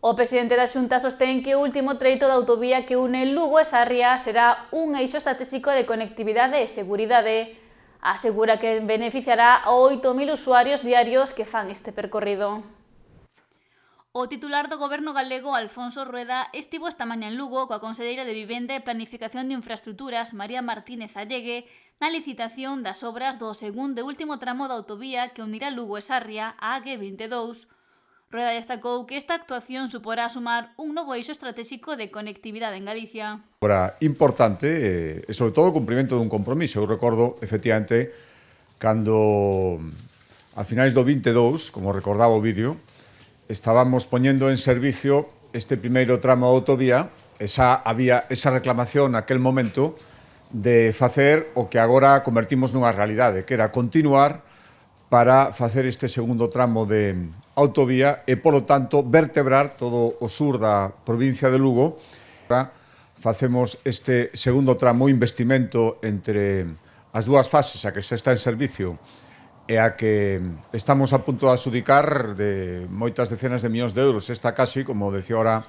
O presidente da Xunta sostén que o último treito da autovía que une Lugo e Sarria será un eixo estratégico de conectividade e seguridade. Asegura que beneficiará a 8.000 usuarios diarios que fan este percorrido. O titular do Goberno galego, Alfonso Rueda, estivo esta mañá en Lugo coa conselleira de Vivenda e Planificación de Infraestructuras, María Martínez Allegue, na licitación das obras do segundo e último tramo da autovía que unirá Lugo e Sarria á AG22. Rueda destacou que esta actuación suporá sumar un novo eixo estratégico de conectividade en Galicia. Obra importante e, sobre todo, o cumprimento dun compromiso. Eu recordo, efectivamente, cando, a finais do 22, como recordaba o vídeo, estábamos poñendo en servicio este primeiro tramo da autovía e xa había esa reclamación naquel momento de facer o que agora convertimos nunha realidade, que era continuar para facer este segundo tramo de autovía e, polo tanto, vertebrar todo o sur da provincia de Lugo. Facemos este segundo tramo, investimento entre as dúas fases, a que xa está en servicio e a que estamos a punto de adxudicar de moitas decenas de millóns de euros. Esta casi, como decía ahora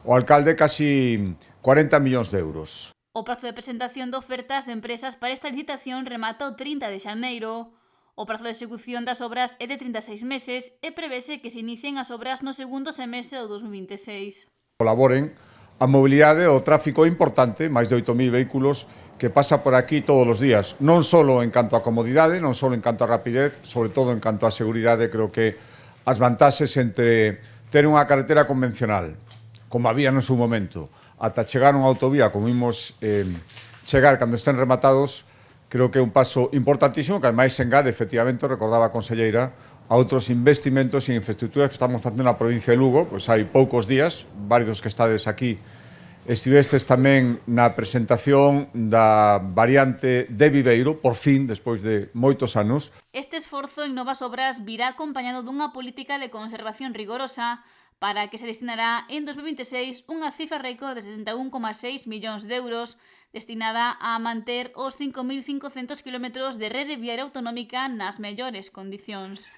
o alcalde, casi 40 millóns de euros. O prazo de presentación de ofertas de empresas para esta licitación remata o 30 de xaneiro. O prazo de execución das obras é de 36 meses e prevese que se inicien as obras no segundo semestre do 2026. Colaboren a mobilidade e o tráfico importante, máis de 8.000 vehículos, que pasa por aquí todos os días. Non só en canto a comodidade, non só en canto a rapidez, sobre todo en canto a seguridade. Creo que as vantaxes entre ter unha carretera convencional, como había no seu momento, ata chegar unha autovía, como vimos chegar cando estén rematados, creo que é un paso importantísimo, que ademais engade, efectivamente, recordaba a conselleira, a outros investimentos e infraestructuras que estamos facendo na provincia de Lugo. Pois hai poucos días, varios que estades aquí, estivestes tamén na presentación da variante de Viveiro, por fin, despois de moitos anos. Este esforzo en novas obras virá acompañado dunha política de conservación rigorosa para que se destinará en 2026 unha cifra récord de 71,6 millóns de euros destinada a manter os 5.500 km de rede viaria autonómica nas mellores condicións.